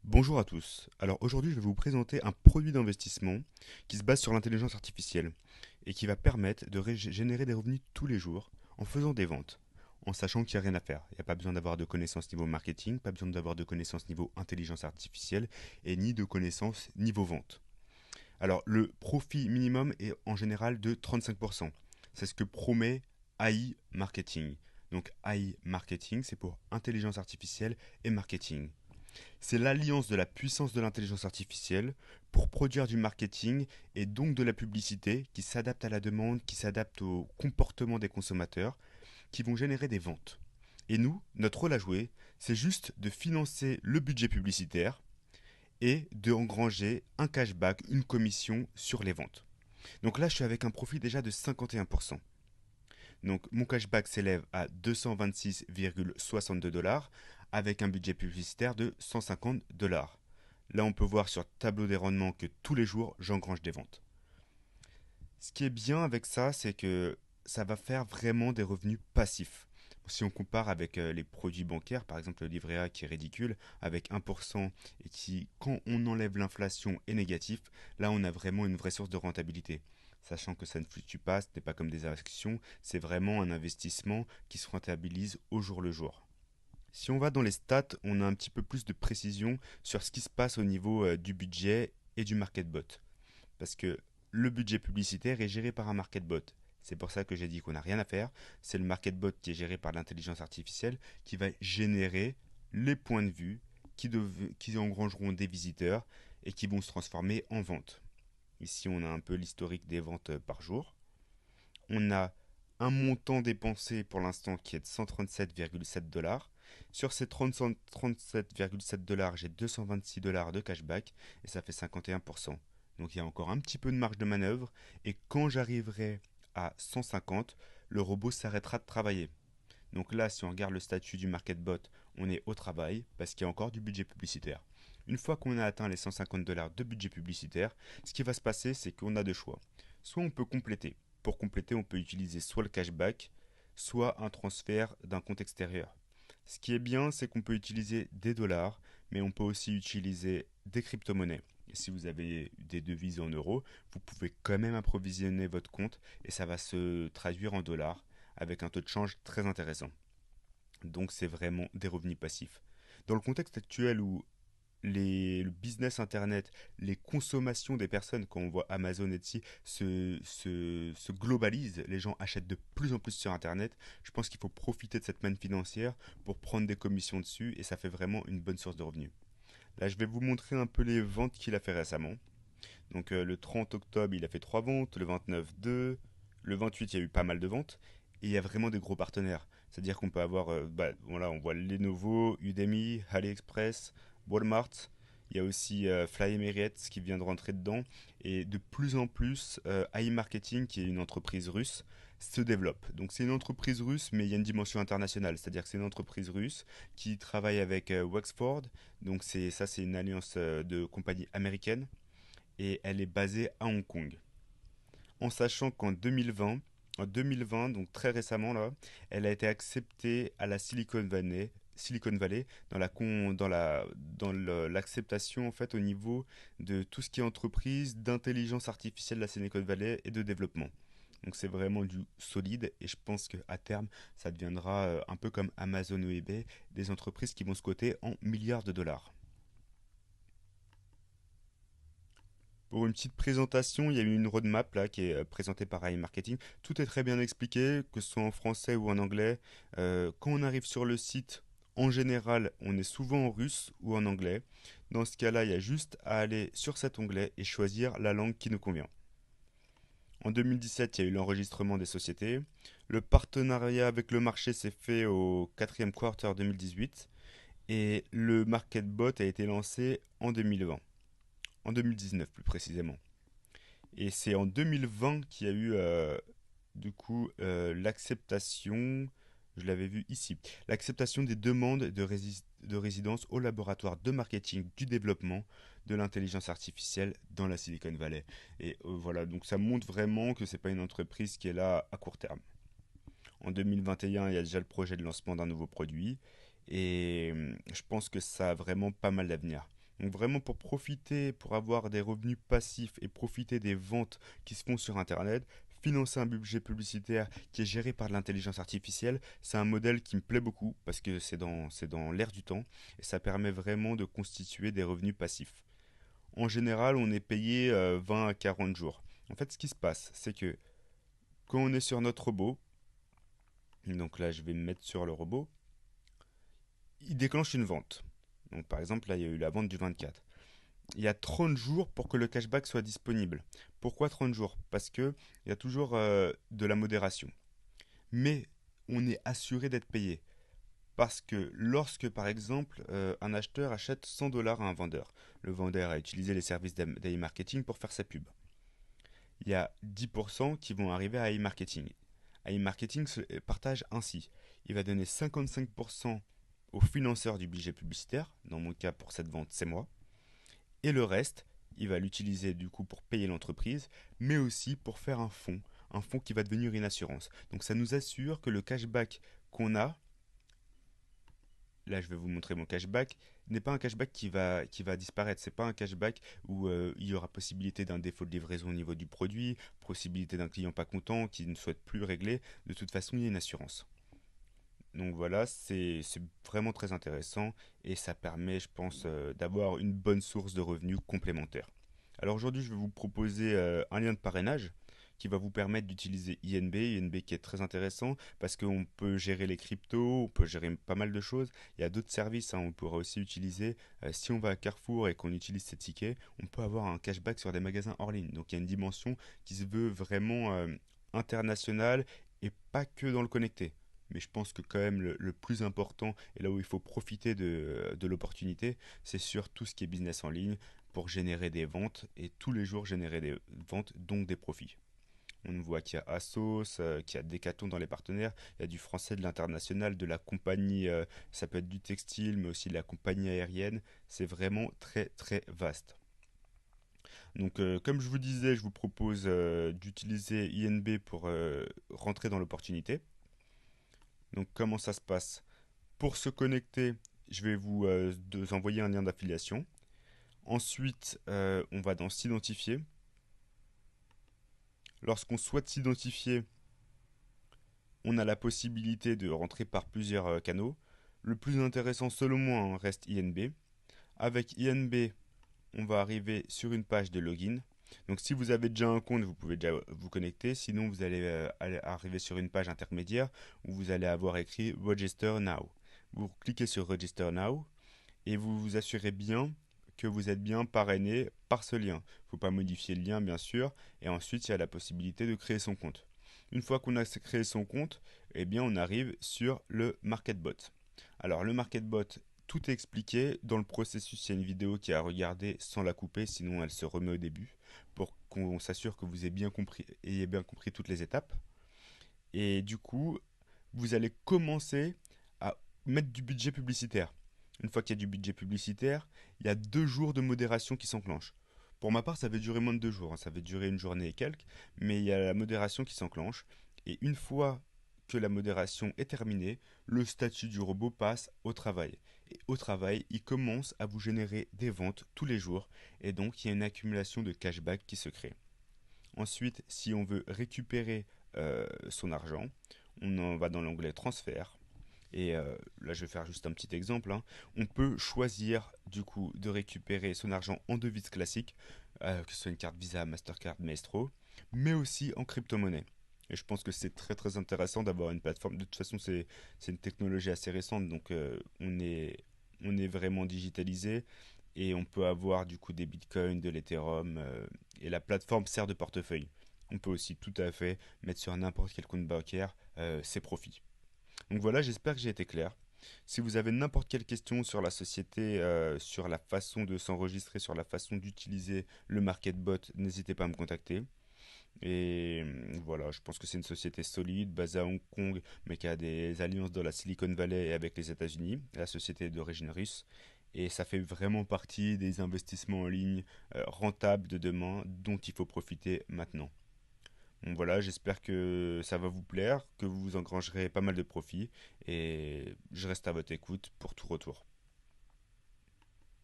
Bonjour à tous. Alors aujourd'hui, je vais vous présenter un produit d'investissement qui se base sur l'intelligence artificielle et qui va permettre de générer des revenus tous les jours en faisant des ventes, en sachant qu'il n'y a rien à faire. Il n'y a pas besoin d'avoir de connaissances niveau marketing, pas besoin d'avoir de connaissances niveau intelligence artificielle et ni de connaissances niveau vente. Alors le profit minimum est en général de 35%. C'est ce que promet AI Marketing. Donc AI Marketing, c'est pour intelligence artificielle et marketing. C'est l'alliance de la puissance de l'intelligence artificielle pour produire du marketing et donc de la publicité qui s'adapte à la demande, qui s'adapte au comportement des consommateurs, qui vont générer des ventes. Et nous, notre rôle à jouer, c'est juste de financer le budget publicitaire et de engranger un cashback, une commission sur les ventes. Donc là, je suis avec un profit déjà de 51%. Donc mon cashback s'élève à 226,62 dollars avec un budget publicitaire de 150 dollars. Là, on peut voir sur tableau des rendements que tous les jours, j'engrange des ventes. Ce qui est bien avec ça, c'est que ça va faire vraiment des revenus passifs. Si on compare avec les produits bancaires, par exemple le livret A qui est ridicule, avec 1% et qui, quand on enlève l'inflation, est négatif, là on a vraiment une vraie source de rentabilité. Sachant que ça ne fluctue pas, ce n'est pas comme des actions, c'est vraiment un investissement qui se rentabilise au jour le jour. Si on va dans les stats, on a un petit peu plus de précision sur ce qui se passe au niveau du budget et du market bot. Parce que le budget publicitaire est géré par un market bot. C'est pour ça que j'ai dit qu'on n'a rien à faire. C'est le market bot qui est géré par l'intelligence artificielle qui va générer les points de vue qui engrangeront des visiteurs et qui vont se transformer en ventes. Ici, on a un peu l'historique des ventes par jour. On a un montant dépensé pour l'instant qui est de 137,7 dollars. Sur ces 37,7 dollars, j'ai 226 dollars de cashback et ça fait 51%. Donc il y a encore un petit peu de marge de manœuvre et quand j'arriverai à 150, le robot s'arrêtera de travailler. Donc là, si on regarde le statut du market bot, on est au travail parce qu'il y a encore du budget publicitaire. Une fois qu'on a atteint les 150 dollars de budget publicitaire, ce qui va se passer, c'est qu'on a deux choix. Soit on peut compléter. Pour compléter, on peut utiliser soit le cashback, soit un transfert d'un compte extérieur. Ce qui est bien, c'est qu'on peut utiliser des dollars, mais on peut aussi utiliser des crypto-monnaies. Et si vous avez des devises en euros, vous pouvez quand même approvisionner votre compte et ça va se traduire en dollars avec un taux de change très intéressant. Donc c'est vraiment des revenus passifs. Dans le contexte actuel où le business internet, les consommations des personnes, quand on voit Amazon et Etsy, se globalisent, les gens achètent de plus en plus sur internet, je pense qu'il faut profiter de cette manne financière pour prendre des commissions dessus et ça fait vraiment une bonne source de revenus. Là, je vais vous montrer un peu les ventes qu'il a fait récemment. Donc le 30 octobre, il a fait 3 ventes, le 29, 2, le 28, il y a eu pas mal de ventes, et il y a vraiment des gros partenaires. C'est-à-dire qu'on peut avoir, voilà, on voit Lenovo, Udemy, AliExpress, Walmart, il y a aussi Fly Emirates qui vient de rentrer dedans, et de plus en plus, AI Marketing, qui est une entreprise russe, se développe. Donc c'est une entreprise russe, mais il y a une dimension internationale, c'est-à-dire que c'est une entreprise russe qui travaille avec Wexford, donc c'est une alliance de compagnies américaines et elle est basée à Hong Kong. En sachant en 2020, donc très récemment là, elle a été acceptée à la Silicon Valley dans l'acceptation en fait au niveau de tout ce qui est entreprise, d'intelligence artificielle de la Silicon Valley et de développement. Donc c'est vraiment du solide et je pense qu'à terme, ça deviendra un peu comme Amazon ou eBay, des entreprises qui vont se coter en milliards de dollars. Pour une petite présentation, il y a eu une roadmap là qui est présentée par AI Marketing. Tout est très bien expliqué, que ce soit en français ou en anglais. Quand on arrive sur le site, en général, on est souvent en russe ou en anglais. Dans ce cas-là, il y a juste à aller sur cet onglet et choisir la langue qui nous convient. En 2017, il y a eu l'enregistrement des sociétés. Le partenariat avec le marché s'est fait au quatrième quarter 2018 et le market bot a été lancé en 2020, en 2019 plus précisément. Et c'est en 2020 qu'il y a eu l'acceptation, je l'avais vu ici, l'acceptation des demandes de résidence au laboratoire de marketing du développement de l'intelligence artificielle dans la Silicon Valley. Et voilà, donc ça montre vraiment que c'est pas une entreprise qui est là à court terme. En 2021, il y a déjà le projet de lancement d'un nouveau produit et je pense que ça a vraiment pas mal d'avenir. Donc vraiment pour profiter, pour avoir des revenus passifs et profiter des ventes qui se font sur Internet, financer un budget publicitaire qui est géré par de l'intelligence artificielle, c'est un modèle qui me plaît beaucoup parce que c'est dans l'air du temps et ça permet vraiment de constituer des revenus passifs. En général, on est payé 20 à 40 jours. En fait, ce qui se passe, c'est que quand on est sur notre robot, donc là je vais me mettre sur le robot, il déclenche une vente. Donc par exemple, là il y a eu la vente du 24. Il y a 30 jours pour que le cashback soit disponible. Pourquoi 30 jours? Parce que il y a toujours de la modération. Mais on est assuré d'être payé. Parce que lorsque, par exemple, un acheteur achète 100 dollars à un vendeur, le vendeur a utilisé les services d'e-marketing pour faire sa pub. Il y a 10% qui vont arriver à e-marketing. E-marketing se partage ainsi. Il va donner 55% au financeur du budget publicitaire, dans mon cas pour cette vente c'est moi, et le reste, il va l'utiliser du coup pour payer l'entreprise, mais aussi pour faire un fonds qui va devenir une assurance. Donc ça nous assure que le cashback qu'on a, là je vais vous montrer mon cashback, n'est pas un cashback qui va disparaître. C'est pas un cashback où il y aura possibilité d'un défaut de livraison au niveau du produit, possibilité d'un client pas content qui ne souhaite plus régler. De toute façon, il y a une assurance. Donc voilà, c'est vraiment très intéressant et ça permet, je pense, d'avoir une bonne source de revenus complémentaires. Alors aujourd'hui, je vais vous proposer un lien de parrainage qui va vous permettre d'utiliser INB, INB qui est très intéressant parce qu'on peut gérer les cryptos, on peut gérer pas mal de choses. Il y a d'autres services, hein, on pourra aussi utiliser. Si on va à Carrefour et qu'on utilise ces tickets, on peut avoir un cashback sur des magasins hors ligne. Donc il y a une dimension qui se veut vraiment internationale et pas que dans le connecté. Mais je pense que quand même le plus important et là où il faut profiter de l'opportunité, c'est sur tout ce qui est business en ligne pour générer des ventes et tous les jours générer des ventes, donc des profits. On voit qu'il y a Asos, qu'il y a Decathlon dans les partenaires, il y a du français, de l'international, de la compagnie, ça peut être du textile, mais aussi de la compagnie aérienne. C'est vraiment très très vaste. Donc comme je vous disais, je vous propose d'utiliser INB pour rentrer dans l'opportunité. Donc comment ça se passe? Pour se connecter, je vais vous envoyer un lien d'affiliation. Ensuite, on va dans s'identifier. Lorsqu'on souhaite s'identifier, on a la possibilité de rentrer par plusieurs canaux. Le plus intéressant selon moi hein, reste INB. Avec INB, on va arriver sur une page de login. Donc si vous avez déjà un compte, vous pouvez déjà vous connecter. Sinon, vous allez arriver sur une page intermédiaire où vous allez avoir écrit Register Now. Vous cliquez sur Register Now et vous vous assurez bien que vous êtes bien parrainé par ce lien. Il ne faut pas modifier le lien, bien sûr. Et ensuite, il y a la possibilité de créer son compte. Une fois qu'on a créé son compte, eh bien, on arrive sur le MarketBot. Alors, le MarketBot, tout est expliqué. Dans le processus, il y a une vidéo qui est à regarder sans la couper, sinon elle se remet au début, pour qu'on s'assure que vous ayez bien compris toutes les étapes. Et du coup, vous allez commencer à mettre du budget publicitaire. Une fois qu'il y a du budget publicitaire, il y a 2 jours de modération qui s'enclenchent. Pour ma part, ça va durer moins de 2 jours, hein, ça va durer une journée et quelques, mais il y a la modération qui s'enclenche. Et une fois que la modération est terminée, le statut du robot passe au travail. Et au travail, il commence à vous générer des ventes tous les jours, et donc il y a une accumulation de cashback qui se crée. Ensuite, si on veut récupérer son argent, on en va dans l'onglet transfert. Et là, je vais faire juste un petit exemple, hein. On peut choisir du coup de récupérer son argent en devise classique, que ce soit une carte Visa, Mastercard, Maestro, mais aussi en crypto-monnaie. Et je pense que c'est très très intéressant d'avoir une plateforme. De toute façon, c'est une technologie assez récente, donc on est vraiment digitalisé et on peut avoir du coup des bitcoins, de l'Ethereum, et la plateforme sert de portefeuille. On peut aussi tout à fait mettre sur n'importe quel compte bancaire ses profits. Donc voilà, j'espère que j'ai été clair. Si vous avez n'importe quelle question sur la société, sur la façon de s'enregistrer, sur la façon d'utiliser le MarketBot, n'hésitez pas à me contacter. Et voilà, je pense que c'est une société solide, basée à Hong Kong, mais qui a des alliances dans la Silicon Valley et avec les États-Unis. La société est d'origine russe. Et ça fait vraiment partie des investissements en ligne rentables de demain dont il faut profiter maintenant. Donc voilà, j'espère que ça va vous plaire, que vous engrangerez pas mal de profits et je reste à votre écoute pour tout retour.